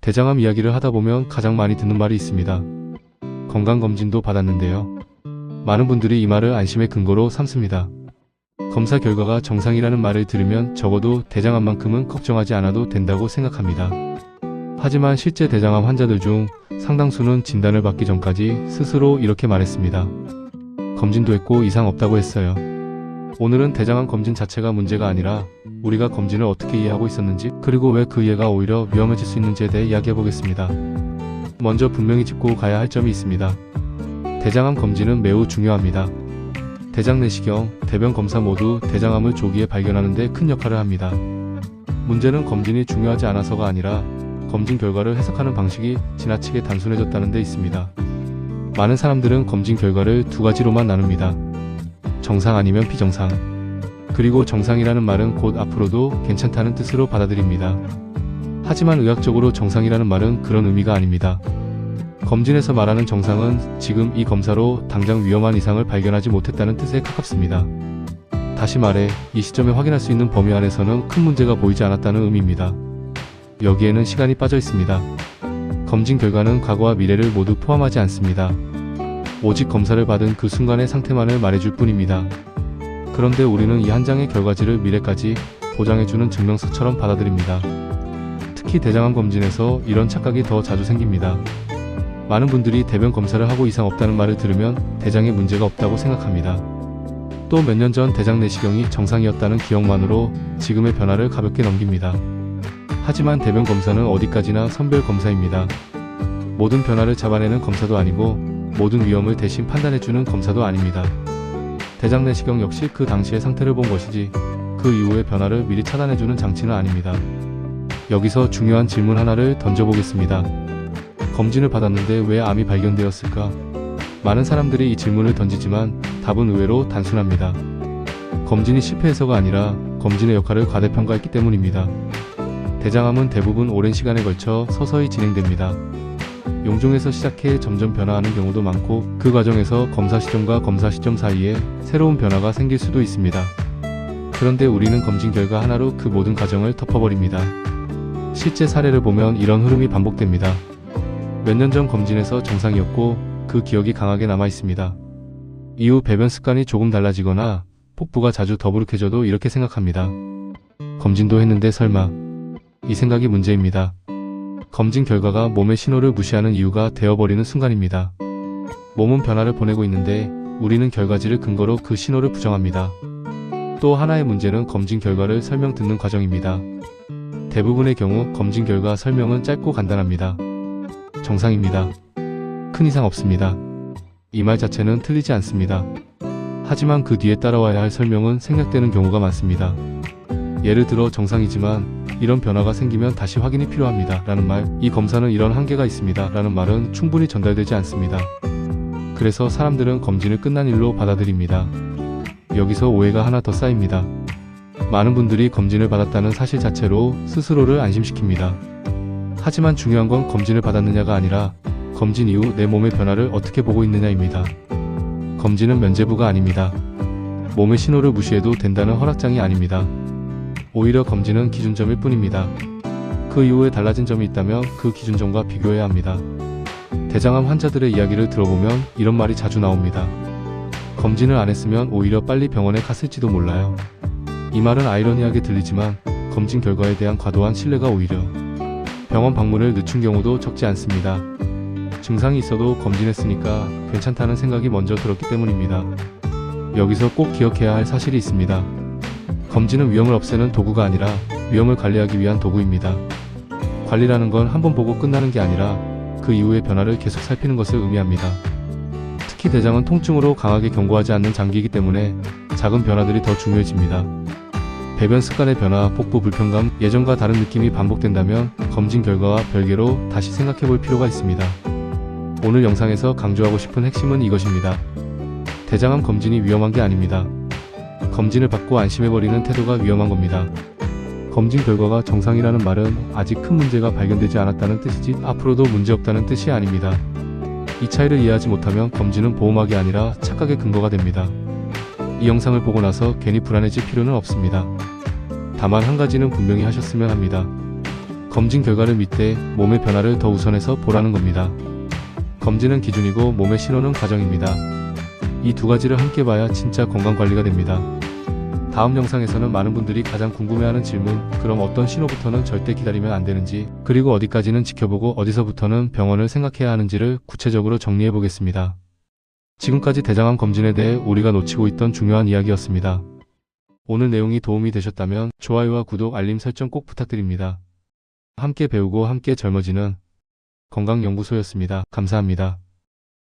대장암 이야기를 하다 보면 가장 많이 듣는 말이 있습니다. 건강검진도 받았는데요. 많은 분들이 이 말을 안심의 근거로 삼습니다. 검사 결과가 정상이라는 말을 들으면 적어도 대장암만큼은 걱정하지 않아도 된다고 생각합니다. 하지만 실제 대장암 환자들 중 상당수는 진단을 받기 전까지 스스로 이렇게 말했습니다. 검진도 했고 이상 없다고 했어요. 오늘은 대장암 검진 자체가 문제가 아니라 우리가 검진을 어떻게 이해하고 있었는지, 그리고 왜 그 이해가 오히려 위험해질 수 있는지에 대해 이야기해보겠습니다. 먼저 분명히 짚고 가야 할 점이 있습니다. 대장암 검진은 매우 중요합니다. 대장 내시경, 대변 검사 모두 대장암을 조기에 발견하는 데 큰 역할을 합니다. 문제는 검진이 중요하지 않아서가 아니라 검진 결과를 해석하는 방식이 지나치게 단순해졌다는 데 있습니다. 많은 사람들은 검진 결과를 두 가지로만 나눕니다. 정상 아니면 비정상. 그리고 정상이라는 말은 곧 앞으로도 괜찮다는 뜻으로 받아들입니다. 하지만 의학적으로 정상이라는 말은 그런 의미가 아닙니다. 검진에서 말하는 정상은 지금 이 검사로 당장 위험한 이상을 발견하지 못했다는 뜻에 가깝습니다. 다시 말해 이 시점에 확인할 수 있는 범위 안에서는 큰 문제가 보이지 않았다는 의미입니다. 여기에는 시간이 빠져 있습니다. 검진 결과는 과거와 미래를 모두 포함하지 않습니다. 오직 검사를 받은 그 순간의 상태만을 말해줄 뿐입니다. 그런데 우리는 이 한 장의 결과지를 미래까지 보장해주는 증명서처럼 받아들입니다. 특히 대장암 검진에서 이런 착각이 더 자주 생깁니다. 많은 분들이 대변 검사를 하고 이상 없다는 말을 들으면 대장에 문제가 없다고 생각합니다. 또 몇 년 전 대장 내시경이 정상이었다는 기억만으로 지금의 변화를 가볍게 넘깁니다. 하지만 대변 검사는 어디까지나 선별 검사입니다. 모든 변화를 잡아내는 검사도 아니고 모든 위험을 대신 판단해주는 검사도 아닙니다. 대장 내시경 역시 그 당시의 상태를 본 것이지 그 이후의 변화를 미리 차단해주는 장치는 아닙니다. 여기서 중요한 질문 하나를 던져보겠습니다. 검진을 받았는데 왜 암이 발견되었을까? 많은 사람들이 이 질문을 던지지만 답은 의외로 단순합니다. 검진이 실패해서가 아니라 검진의 역할을 과대평가했기 때문입니다. 대장암은 대부분 오랜 시간에 걸쳐 서서히 진행됩니다. 용종에서 시작해 점점 변화하는 경우도 많고 그 과정에서 검사 시점과 검사 시점 사이에 새로운 변화가 생길 수도 있습니다. 그런데 우리는 검진 결과 하나로 그 모든 과정을 덮어버립니다. 실제 사례를 보면 이런 흐름이 반복됩니다. 몇 년 전 검진에서 정상이었고 그 기억이 강하게 남아 있습니다. 이후 배변 습관이 조금 달라지거나 폭부가 자주 더부룩해져도 이렇게 생각합니다. 검진도 했는데 설마. 이 생각이 문제입니다. 검진 결과가 몸의 신호를 무시하는 이유가 되어버리는 순간입니다. 몸은 변화를 보내고 있는데 우리는 결과지를 근거로 그 신호를 부정합니다. 또 하나의 문제는 검진 결과를 설명 듣는 과정입니다. 대부분의 경우 검진 결과 설명은 짧고 간단합니다. 정상입니다. 큰 이상 없습니다. 이 말 자체는 틀리지 않습니다. 하지만 그 뒤에 따라와야 할 설명은 생략되는 경우가 많습니다. 예를 들어 정상이지만 이런 변화가 생기면 다시 확인이 필요합니다 라는 말, 이 검사는 이런 한계가 있습니다 라는 말은 충분히 전달되지 않습니다. 그래서 사람들은 검진을 끝난 일로 받아들입니다. 여기서 오해가 하나 더 쌓입니다. 많은 분들이 검진을 받았다는 사실 자체로 스스로를 안심시킵니다. 하지만 중요한 건 검진을 받았느냐가 아니라 검진 이후 내 몸의 변화를 어떻게 보고 있느냐입니다. 검진은 면죄부가 아닙니다. 몸의 신호를 무시해도 된다는 허락장이 아닙니다. 오히려 검진은 기준점일 뿐입니다. 그 이후에 달라진 점이 있다면 그 기준점과 비교해야 합니다. 대장암 환자들의 이야기를 들어보면 이런 말이 자주 나옵니다. 검진을 안 했으면 오히려 빨리 병원에 갔을지도 몰라요. 이 말은 아이러니하게 들리지만 검진 결과에 대한 과도한 신뢰가 오히려 병원 방문을 늦춘 경우도 적지 않습니다. 증상이 있어도 검진했으니까 괜찮다는 생각이 먼저 들었기 때문입니다. 여기서 꼭 기억해야 할 사실이 있습니다. 검진은 위험을 없애는 도구가 아니라 위험을 관리하기 위한 도구입니다. 관리라는 건 한 번 보고 끝나는 게 아니라 그 이후의 변화를 계속 살피는 것을 의미합니다. 특히 대장은 통증으로 강하게 경고하지 않는 장기이기 때문에 작은 변화들이 더 중요해집니다. 배변 습관의 변화, 복부 불편감, 예전과 다른 느낌이 반복된다면 검진 결과와 별개로 다시 생각해 볼 필요가 있습니다. 오늘 영상에서 강조하고 싶은 핵심은 이것입니다. 대장암 검진이 위험한 게 아닙니다. 검진을 받고 안심해버리는 태도가 위험한 겁니다. 검진 결과가 정상이라는 말은 아직 큰 문제가 발견되지 않았다는 뜻이지 앞으로도 문제없다는 뜻이 아닙니다. 이 차이를 이해하지 못하면 검진은 보호막이 아니라 착각의 근거가 됩니다. 이 영상을 보고 나서 괜히 불안해질 필요는 없습니다. 다만 한 가지는 분명히 하셨으면 합니다. 검진 결과를 밑대 몸의 변화를 더 우선해서 보라는 겁니다. 검진은 기준이고 몸의 신호는 과정입니다. 이 두 가지를 함께 봐야 진짜 건강관리가 됩니다. 다음 영상에서는 많은 분들이 가장 궁금해하는 질문, 그럼 어떤 신호부터는 절대 기다리면 안 되는지, 그리고 어디까지는 지켜보고 어디서부터는 병원을 생각해야 하는지를 구체적으로 정리해 보겠습니다. 지금까지 대장암 검진에 대해 우리가 놓치고 있던 중요한 이야기였습니다. 오늘 내용이 도움이 되셨다면 좋아요와 구독, 알림 설정 꼭 부탁드립니다. 함께 배우고 함께 젊어지는 건강연구소였습니다. 감사합니다.